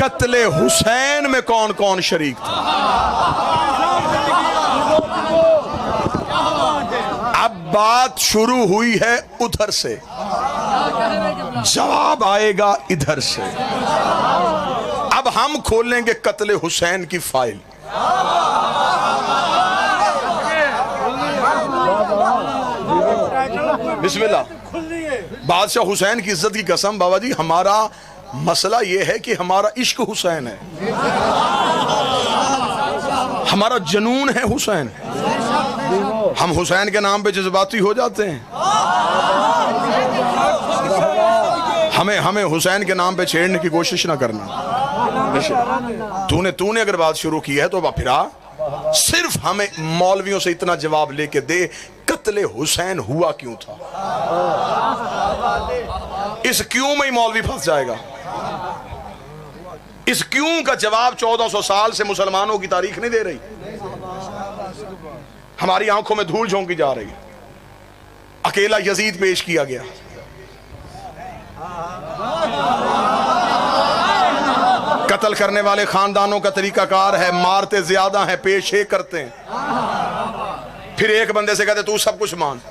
कत्ले हुसैन में कौन कौन शरीक था। अब बात शुरू हुई है उधर से, जवाब आएगा इधर से। अब हम खोलेंगे कत्ले हुसैन की फाइल। बिस्मिल्लाह। बादशाह हुसैन की इज्जत की कसम बाबा जी, हमारा मसला यह है कि हमारा इश्क हुसैन है, हमारा जुनून है हुसैन। हम हुसैन के नाम पे जज्बाती हो जाते हैं। हमें हुसैन के नाम पे छेड़ने की कोशिश ना करना। तूने अगर बात शुरू की है तो फिरा सिर्फ हमें मौलवियों से इतना जवाब लेके दे, कत्ले हुसैन हुआ क्यों था। इस क्यों में ही मौलवी फंस जाएगा। इस क्यों का जवाब 1400 साल से मुसलमानों की तारीख नहीं दे रही, हमारी आंखों में धूल झोंकी जा रही है। अकेला यजीद पेश किया गया, कत्ल करने वाले खानदानों का तरीकाकार है, मारते ज्यादा है, पेश एक करते हैं। फिर एक बंदे से कहते तू सब कुछ मान,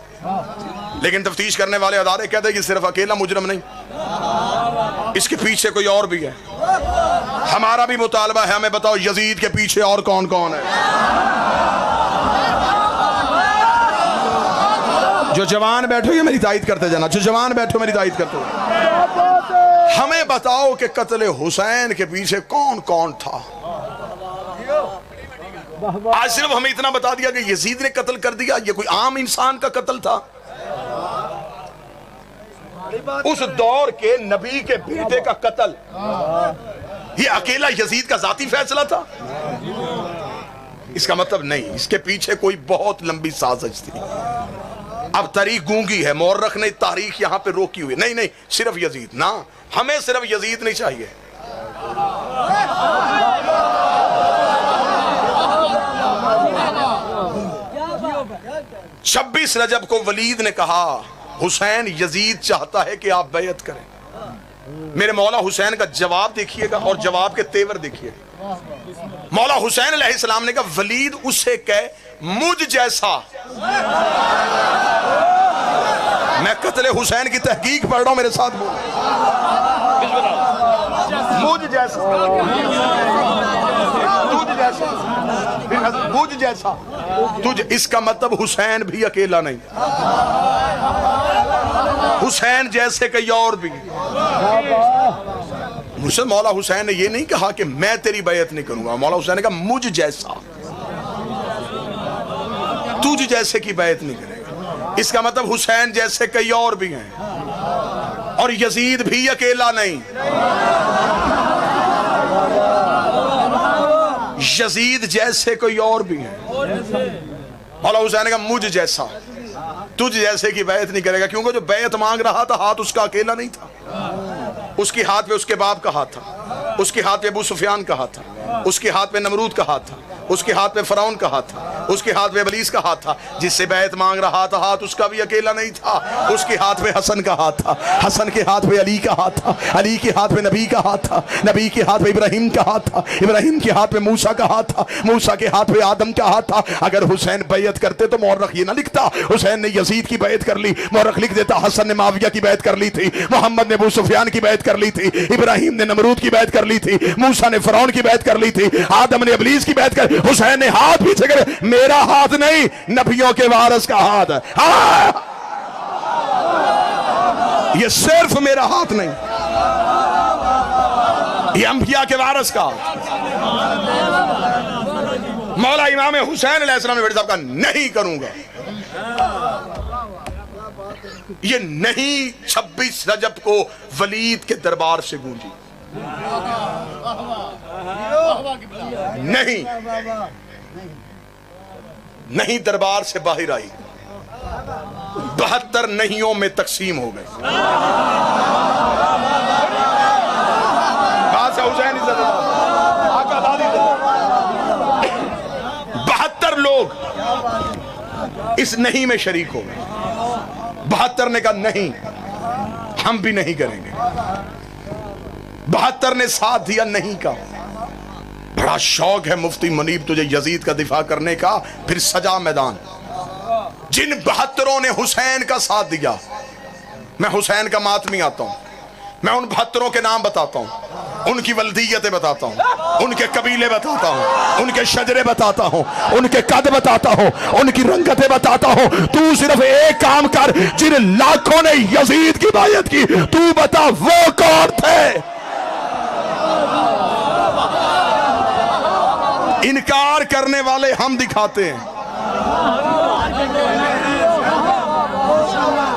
लेकिन तफ्तीश करने वाले अदारे कहते हैं कि सिर्फ अकेला मुजरम नहीं, इसके पीछे कोई और भी है। हमारा भी मुतालबा है, हमें बताओ यजीद के पीछे और कौन कौन है। जो जवान बैठो ये मेरी तायद करते जाना, जो जवान बैठो मेरी तायद करते जाना। हमें बताओ कि कत्ले हुसैन के पीछे कौन कौन था। आज सिर्फ हमें इतना बता दिया कि यजीद ने कत्ल कर दिया, ये कोई आम इंसान का कत्ल था। उस दौर के नबी के बेटे का कत्ल ये अकेला यजीद का जाती फैसला था। इसका मतलब नहीं, इसके पीछे कोई बहुत लंबी साजिश थी। अब तारीख गूंगी है, मौर्रख ने तारीख यहां पे रोकी हुई। नहीं नहीं, सिर्फ यजीद ना, हमें सिर्फ यजीद नहीं चाहिए। 26 रजब को वलीद ने कहा हुसैन यजीद चाहता है कि आप बैयत करें। मेरे मौला हुसैन का जवाब देखिएगा और जवाब के तेवर देखिएगा। मौला हुसैन अलैहिस्सलाम ने कहा वलीद उससे कह मुझ जैसा। मैं कत्ले हुसैन की तहकीक पढ़ रहा हूं, मेरे साथ बोल। मुझ जैसा, तुझ जैसा, मुझ जैसा, तुझ। इसका मतलब हुसैन भी अकेला नहीं, हुसैन जैसे कई और भी। मुझसे मौला हुसैन ने यह नहीं कहा कि मैं तेरी बैयत नहीं करूंगा, मौला हुसैन ने कहा मुझ जैसा, तुझ जैसे की बैयत नहीं करेगा। इसका मतलब हुसैन जैसे कई और भी हैं, और यजीद भी अकेला नहीं। यजीद जैसे कोई और भी हैं। मौला हुसैन का मुझ जैसा, तुझ जैसे की बैयत नहीं करेगा, क्योंकि जो बैयत मांग रहा था हाथ उसका अकेला नहीं था। उसके हाथ पे उसके बाप का हाथ था, उसके हाथ पे अबू सुफियान का हाथ था, उसके हाथ पे नमरूद का हाथ था, उसके हाथ पे फरौन का हाथ था, उसके हाथ पे इब्लीस का हाथ था। जिससे बैत मांग रहा था हाथ उसका भी अकेला नहीं था। उसके हाथ पे हसन का हाथ था, हसन के हाथ पे अली का हाथ था, अली के हाथ पे नबी का हाथ था, नबी के हाथ पे इब्राहिम का हाथ था, इब्राहिम के हाथ पे मूसा का हाथ था, मूसा के हाथ पे आदम का हाथ था। अगर हुसैन बैयत करते तो मौरख ये ना लिखता हुसैन ने यजीद की बैयत कर ली, मौरख लिख देता हसन ने माविया की बैयत कर ली थी, मोहम्मद ने अबू सुफियान की बैयत कर ली थी, इब्राहिम ने नमरूद की बैयत कर ली थी, मूसा ने फरौन की बैयत कर ली थी, आदम ने इब्लीस की बैयत कर। हुसैन ने हाथ पीछे करे, मेरा हाथ नहीं, नबियों के वारिस का हाथ है। ये सिर्फ मेरा हाथ नहीं, ये अंबिया के वारिस का। मौला इमाम हुसैन अलैहिस्सलाम ने बेटे साहब का नहीं करूंगा। ये नहीं 26 रजब को वलीद के दरबार से गूंजी। नहीं नहीं दरबार से बाहर आई, 72 नहियों में तकसीम हो गए। हुसैन 72 लोग इस नहीं में शरीक हो गए। 72 ने कहा नहीं, हम भी नहीं करेंगे। 72 ने साथ दिया नहीं का। बड़ा शौक है मुफ्ती मुनीब तुझे यजीद का दिफा करने का, फिर सजा मैदान। जिन 72 ने हुसैन का साथ दिया, मैं हुसैन का मातमी आता हूं, मैं उन 72 के नाम बताता हूं, उनकी वल्दियतें बताता हूं, उनके कबीले बताता हूं, उनके शजरे बताता हूं, उनके कद बताता हूं, उनकी रंगतें बताता हूं। तू सिर्फ एक काम कर, जिन लाखों ने यजीद की बायत की, तू बता वो कौन थे। इनकार करने वाले हम दिखाते हैं।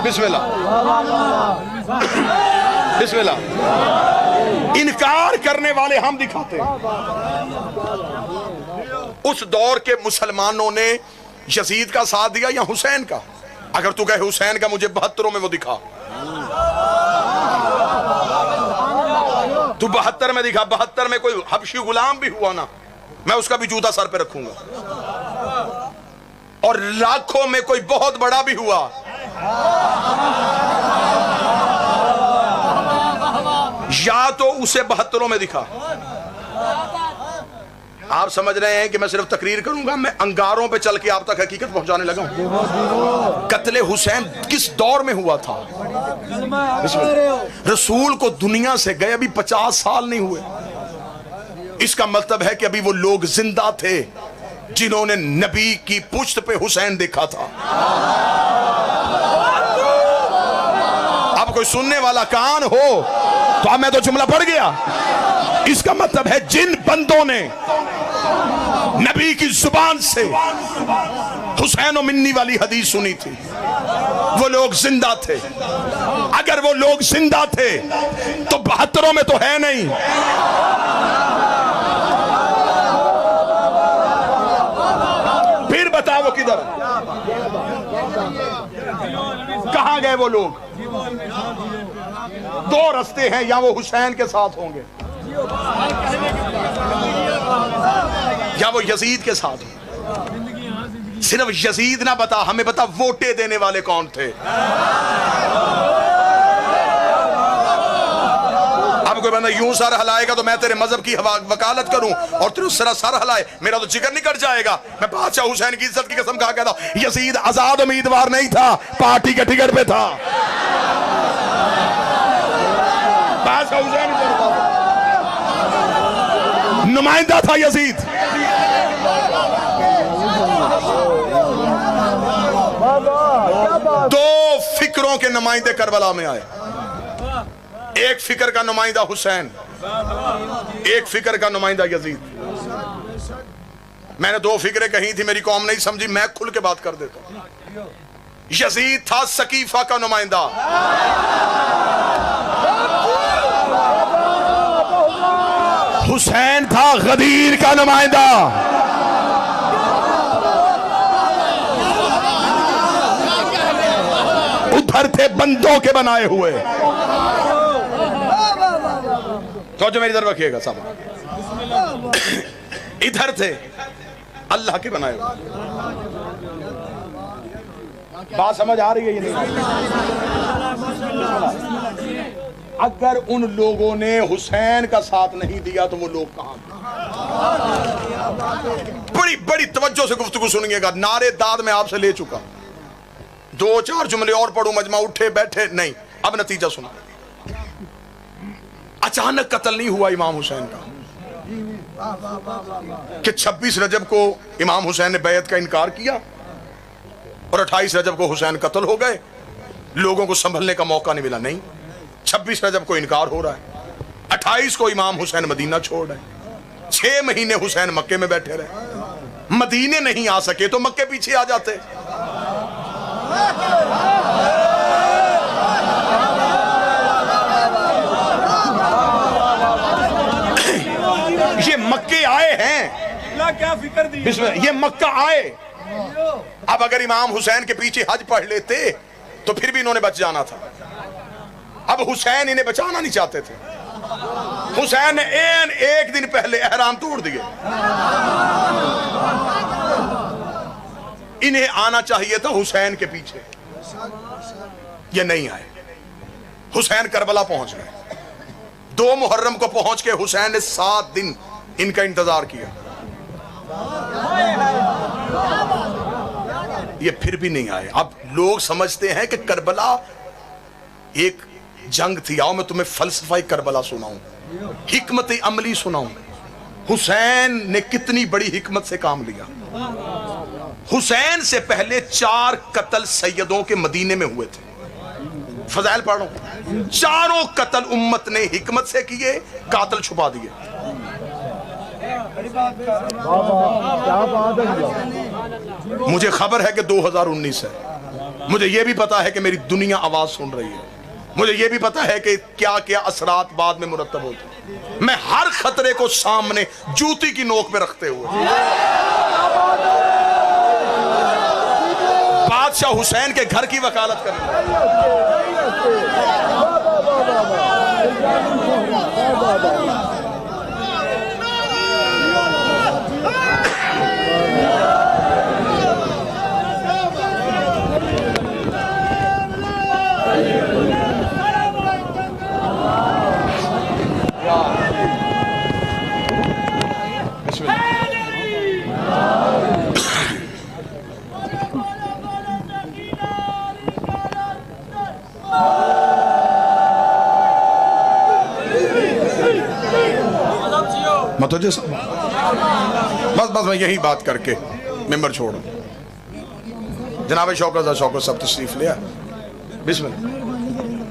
बिस्मिल्लाह बिस्मिल्लाह। इनकार करने वाले हम दिखाते हैं। उस दौर के मुसलमानों ने यजीद का साथ दिया या हुसैन का? अगर तू कहे हुसैन का, मुझे 72 में वो दिखा। तू 72 में दिखा। 72 में कोई हबशी गुलाम भी हुआ ना, मैं उसका भी जूता सर पे रखूंगा। और लाखों में कोई बहुत बड़ा भी हुआ, या तो उसे 72 में दिखा। आप समझ रहे हैं कि मैं सिर्फ तकरीर करूंगा, मैं अंगारों पे चल के आप तक हकीकत पहुंचाने लगा हूं। कत्ले हुसैन किस दौर में हुआ था? रसूल को दुनिया से गए अभी 50 साल नहीं हुए। इसका मतलब है कि अभी वो लोग जिंदा थे जिन्होंने नबी की पुश्त पे हुसैन देखा था। अब कोई सुनने वाला कान हो तो अब मैं तो जुमला पढ़ गया। इसका मतलब है जिन बंदों ने नबी की जुबान से हुसैन और मिन्नी वाली हदीस सुनी थी, वो लोग जिंदा थे। अगर वो लोग जिंदा थे तो 72 में तो है नहीं। फिर बताओ वो किधर, कहां गए वो लोग? दो रास्ते हैं, या वो हुसैन के साथ होंगे या वो यजीद के साथ होंगे। सिर्फ यजीद ना बता, हमें बता वोटे देने वाले कौन थे। अब कोई बंदा यूं सर हिलाएगा तो मैं तेरे मजहब की वकालत करूं और तेरे सर हिलाए, मेरा तो जिगर निकल जाएगा। मैं बादशाह हुसैन की इज्जत की कसम खा कहता हूं, यजीद आजाद उम्मीदवार नहीं था, पार्टी के टिकट पे था। बादशाह हुसैन नुमाइंदा था यजीद। दो फिक्रों के नुमाइंदे करबला में आए। एक फिक्र का नुमाइंदा हुसैन, एक फिक्र का नुमाइंदा यजीद। मैंने दो फिक्रें कही थी, मेरी कौम नहीं समझी, मैं खुल के बात कर देता हूं। यजीद था सकीफा का नुमाइंदा, हुसैन था गदीर का नुमाइंदा। उधर थे बंदों के बनाए हुए। तो जो मेरी तरफ रखिएगा साहब, इधर थे अल्लाह के बनाए हुए। बात समझ आ रही है ये नहीं? अगर उन लोगों ने हुसैन का साथ नहीं दिया तो वो लोग कहां? बड़ी बड़ी तवज्जो से गुफ्तगू सुनिएगा। नारे दाद में आपसे ले चुका, दो चार जुमले और पढ़ू, मजमा उठे बैठे नहीं। अब नतीजा सुना। अचानक कत्ल नहीं हुआ इमाम हुसैन का कि 26 रजब को इमाम हुसैन ने बैत का इनकार किया और 28 रजब को हुसैन कत्ल हो गए, लोगों को संभलने का मौका नहीं मिला। नहीं, 26 रजब को इनकार हो रहा है, 28 को इमाम हुसैन मदीना छोड़ रहे, 6 महीने हुसैन मक्के में बैठे रहे। मदीने नहीं आ सके तो मक्के पीछे आ जाते। ये मक्के आए हैं, क्या फिक्र दी, ये मक्का आए। अब अगर इमाम हुसैन के पीछे हज पढ़ लेते तो फिर भी इन्होंने बच जाना था। अब हुसैन इन्हें बचाना नहीं चाहते थे। हुसैन ने एक दिन पहले एहराम तोड़ दिए। इन्हें आना चाहिए था हुसैन के पीछे, ये नहीं आए। हुसैन करबला पहुंच गए, 2 मुहर्रम को पहुंच के हुसैन ने 7 दिन इनका इंतजार किया, ये फिर भी नहीं आए। अब लोग समझते हैं कि करबला एक जंग थी। आओ मैं तुम्हें फलसफा करबला सुनाऊं, हिकमत अमली सुनाऊं। हुसैन ने कितनी बड़ी हिकमत से काम लिया। हुसैन से पहले 4 कत्ल सैयदों के मदीने में हुए थे। फजाइल पढ़ो, चारों कत्ल उम्मत ने हिकमत से किए, कातिल छुपा दिए। मुझे खबर है कि 2019 है, मुझे यह भी पता है कि मेरी दुनिया आवाज सुन रही है, मुझे यह भी पता है कि क्या क्या असरात बाद में मुरतब होते। मैं हर खतरे को सामने जूती की नोक पे रखते हुए बादशाह हुसैन के घर की वकालत कर रहा बस मैं यही बात करके मेंबर छोड़ू। जनाब शौकत सब तशरीफ लिया। बिस्मिल्लाह।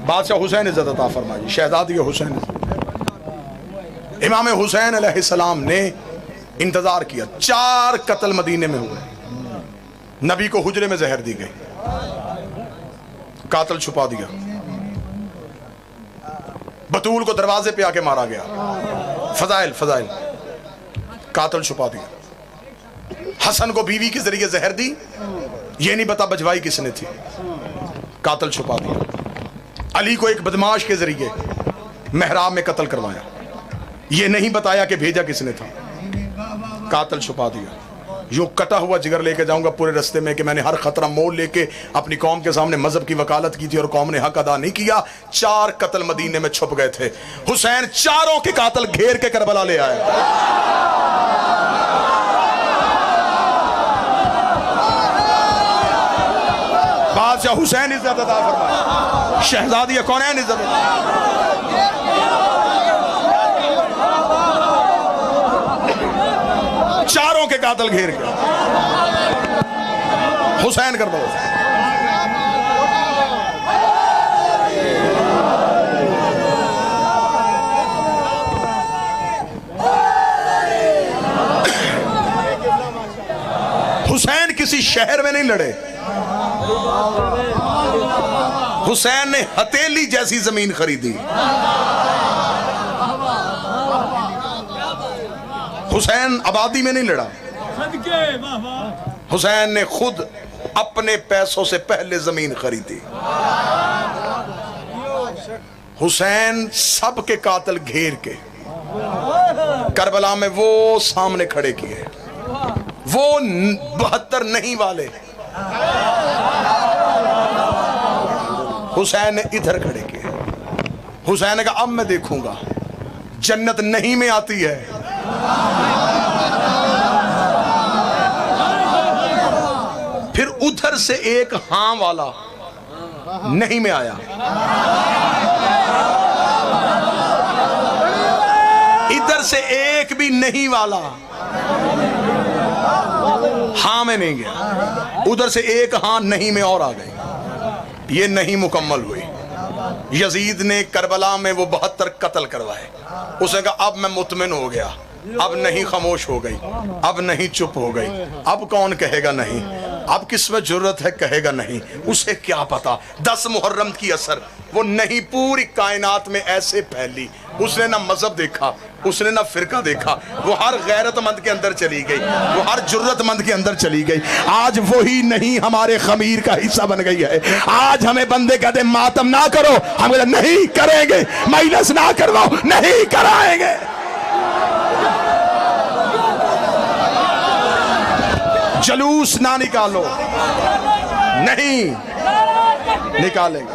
बादशाह हुसैन इज़्ज़त अता फरमाई, शहजादी हुसैन। इमाम हुसैन अलैहिस्सलाम ने इंतजार किया। 4 कत्ल मदीने में हुए। नबी को हुजरे में जहर दी गई, कातिल छुपा दिया। बतूल को दरवाजे पे आके मारा गया। फजाइल कातिल छुपा दिया। हसन को बीवी के जरिए जहर दी, ये नहीं पता बजवाई किसने थी, कातिल छुपा दिया। अली को एक बदमाश के जरिए मेहराब में कत्ल करवाया, ये नहीं बताया कि भेजा किसने था, कातिल छुपा दिया। यूं कटा हुआ जिगर लेके जाऊंगा पूरे रास्ते में कि मैंने हर खतरा मोल लेके अपनी कौम के सामने मजहब की वकालत की थी और कौम ने हक अदा नहीं किया। 4 कत्ल मदीने में छुप गए थे। हुसैन चारों के कातिल घेर के करबला ले आए। बादशाह हुसैन इज्जत अता फरमाए, शहजादी कौनैन इज्जत चारों के कातिल घेर के हुसैन कर दो। हुसैन किसी शहर में नहीं लड़े, हुसैन ने हथेली जैसी जमीन खरीदी। हुसैन आबादी में नहीं लड़ा, हुसैन ने खुद अपने पैसों से पहले जमीन खरीदी। हुसैन सबके कातिल घेर के करबला में वो सामने खड़े किए, वो 72 नहीं वाले हुसैन ने इधर खड़े किए। हुसैन ने कहा अब मैं देखूंगा जन्नत नहीं में आती है, फिर उधर से एक हां वाला नहीं में आया, इधर से एक भी नहीं वाला हां में नहीं गया, उधर से एक हां नहीं में और आ गई। ये नहीं मुकम्मल हुई। यजीद ने करबला में वो 72 कत्ल करवाए। उसने कहा अब मैं मुतमिन हो गया, अब नहीं खामोश हो गई, अब नहीं चुप हो गई, अब कौन कहेगा नहीं, अब किसमें जुर्रत है कहेगा नहीं। उसे क्या पता 10 मुहर्रम की असर वो नहीं पूरी कायनात में ऐसे फैली। उसने ना मजहब देखा, उसने ना फिरका देखा, वो हर गैरतमंद के अंदर चली गई, वो हर जुर्रतमंद के अंदर चली गई। आज वही नहीं हमारे खमीर का हिस्सा बन गई है। आज हमें बंदे कहते मातम ना करो, हम कहते नहीं करेंगे, माइनस ना करवाओ, नहीं कराएंगे। जलूस ना निकालो, नहीं निकालेंगे।